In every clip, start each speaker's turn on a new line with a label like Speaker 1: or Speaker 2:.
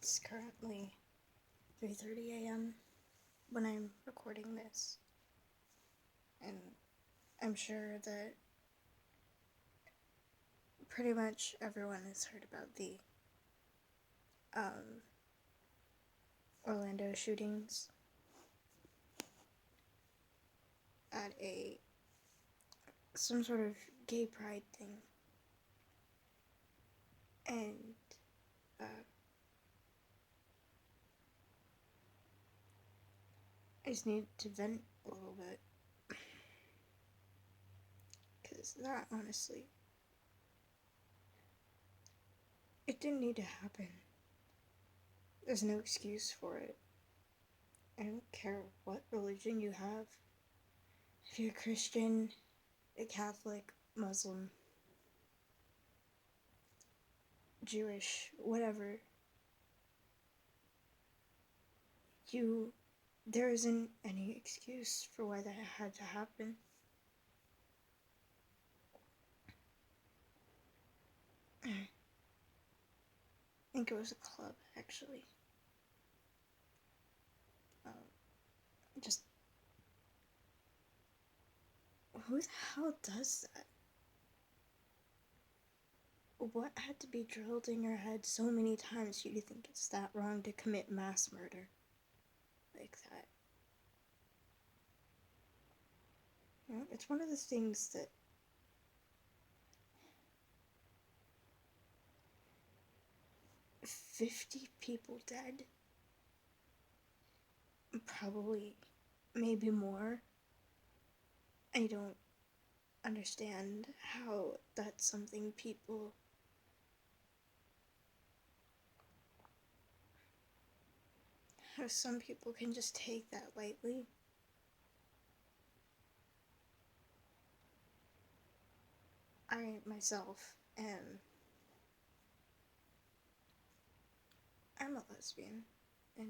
Speaker 1: It's currently 3:30 a.m. when I'm recording this, and I'm sure that pretty much everyone has heard about the um, Orlando shootings at some sort of gay pride thing, and uh, I just need to vent a little bit, because that honestly, it didn't need to happen. There's no excuse for it. I don't care what religion you have. If you're a Christian, a Catholic, Muslim, Jewish, whatever, there isn't any excuse for why that had to happen. I think it was a club, actually. Just, who the hell does that? What had to be drilled in your head so many times for you to think it's that wrong to commit mass murder like that? You know, it's one of the things that 50 people dead, probably, maybe more. I don't understand how that's something how some people can just take that lightly. I myself I'm a lesbian, and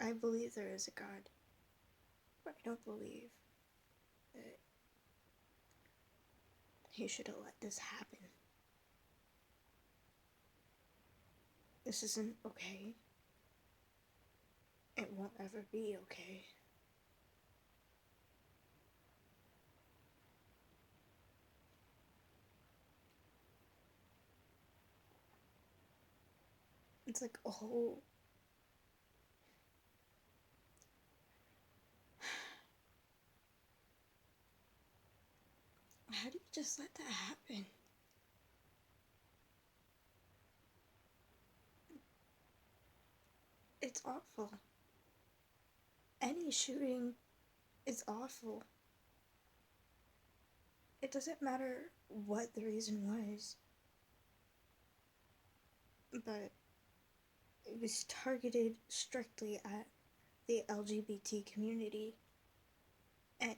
Speaker 1: I believe there is a God, but I don't believe that he should have let this happen. This isn't okay. It won't ever be okay. It's like, oh, how do you just let that happen? It's awful. Any shooting is awful. It doesn't matter what the reason was, but it was targeted strictly at the LGBT community, and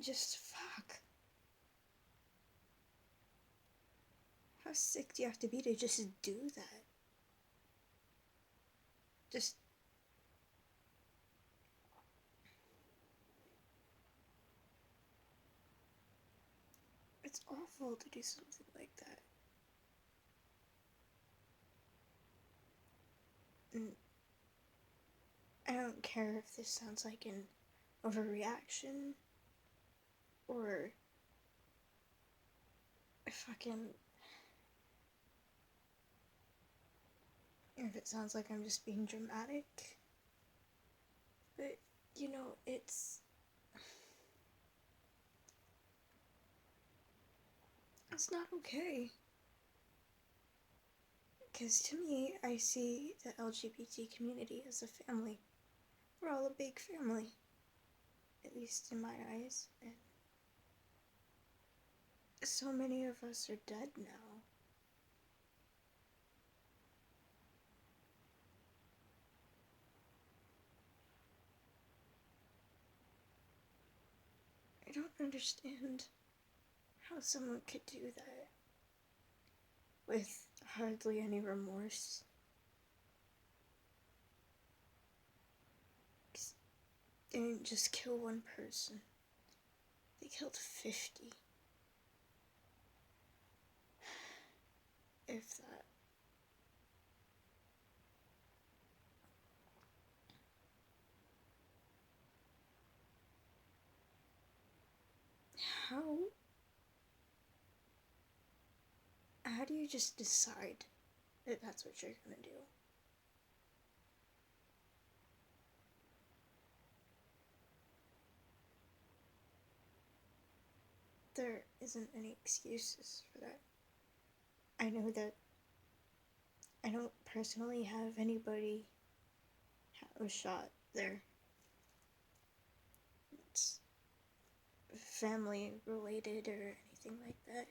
Speaker 1: just fuck. How sick do you have to be to just do that? Just, it's awful to do something like that. And I don't care if this sounds like an overreaction or fucking, if it sounds like I'm just being dramatic, but you know, it's not okay. Because to me, I see the LGBT community as a family. We're all a big family, at least in my eyes, and so many of us are dead now. I don't understand how someone could do that with hardly any remorse. They didn't just kill one person, they killed 50. if that. How how do you just decide that that's what you're gonna do? There isn't any excuses for that. I know that I don't personally have anybody have shot there. It's family related or anything like that.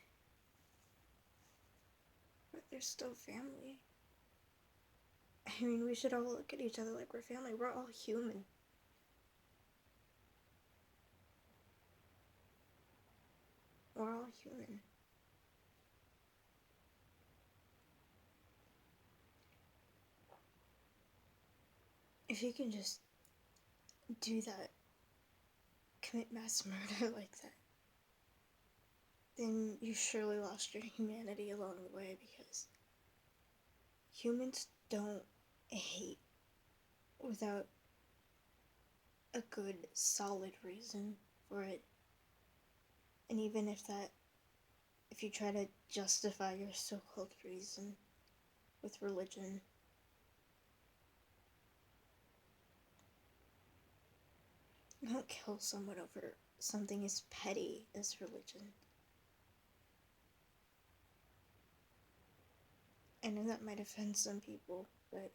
Speaker 1: But they're still family. I mean, we should all look at each other like we're family. We're all human. We're all human. If you can just do that, commit mass murder like that, then you surely lost your humanity along the way, because humans don't hate without a good, solid reason for it. And even if you try to justify your so called reason with religion, you don't kill someone over something as petty as religion. I know that might offend some people, but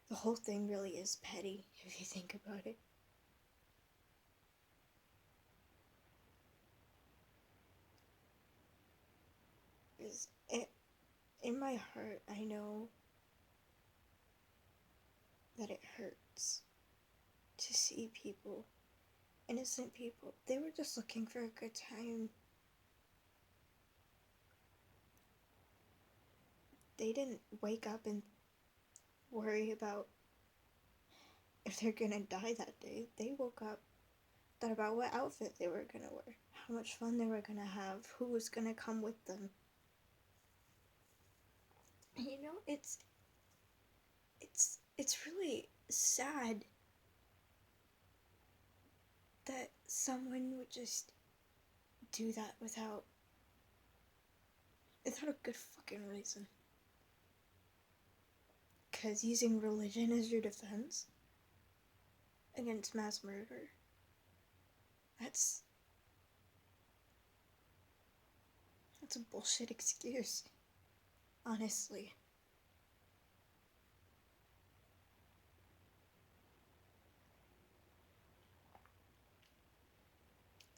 Speaker 1: the whole thing really is petty if you think about it. Because in my heart, I know that it hurts to see people, innocent people. They were just looking for a good time. They didn't wake up and worry about if they're gonna die that day. They woke up, thought about what outfit they were gonna wear, how much fun they were gonna have, who was gonna come with them. You know, it's really sad that someone would just do that without a good fucking reason. Because using religion as your defense against mass murder, that's a bullshit excuse, honestly.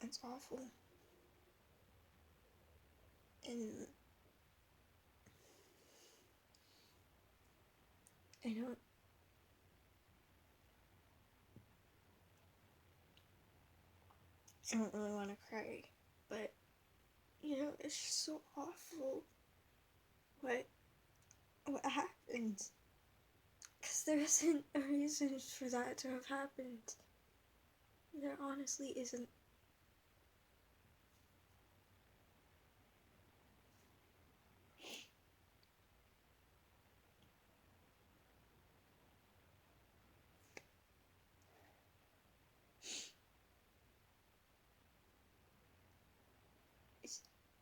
Speaker 1: It's awful. And I don't really want to cry, but you know, it's just so awful what happened. Because there isn't a reason for that to have happened. There honestly isn't.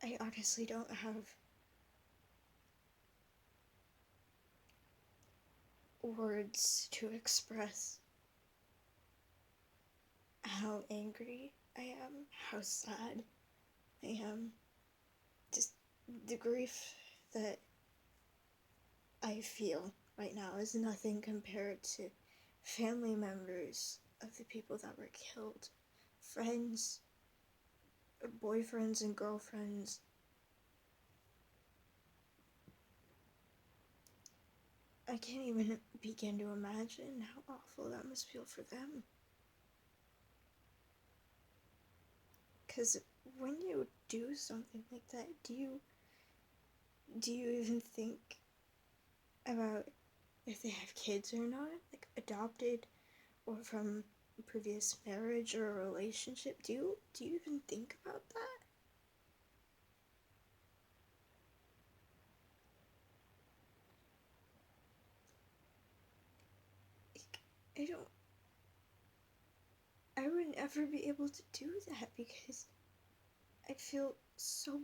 Speaker 1: I honestly don't have words to express how angry I am, how sad I am. Just the grief that I feel right now is nothing compared to family members of the people that were killed, friends, boyfriends, and girlfriends. I can't even begin to imagine how awful that must feel for them. Because when you do something like that, do you even think about if they have kids or not, like adopted or from a previous marriage or a relationship? Do you even think about that? I don't. I would never be able to do that because I'd feel so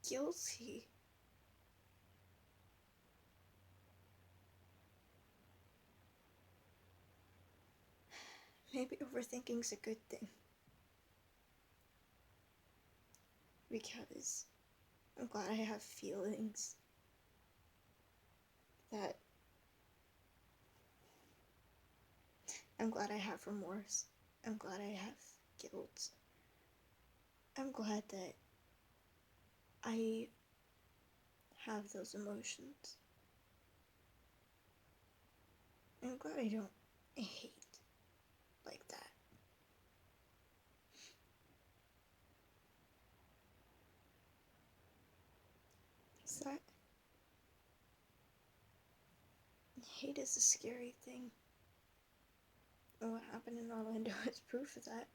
Speaker 1: guilty. Maybe overthinking's a good thing. Because I'm glad I have feelings that I'm glad I have remorse. I'm glad I have guilt. I'm glad that I have those emotions. I'm glad I don't hate like that. Is that hate is a scary thing. And what happened in Orlando is proof of that.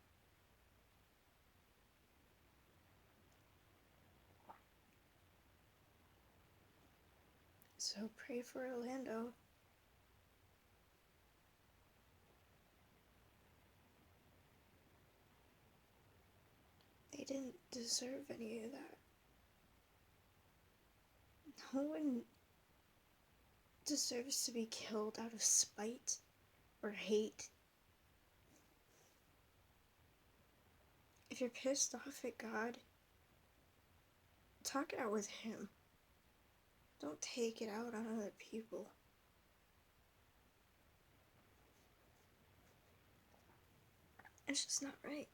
Speaker 1: So pray for Orlando. They didn't deserve any of that. No one deserves to be killed out of spite or hate. If you're pissed off at God, talk it out with Him. Don't take it out on other people. It's just not right.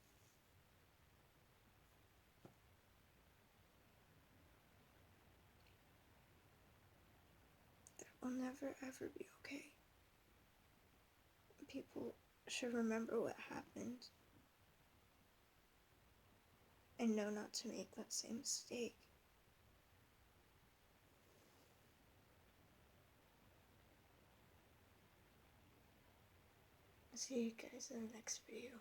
Speaker 1: That will never ever be okay. People should remember what happened and know not to make that same mistake. See you guys in the next video.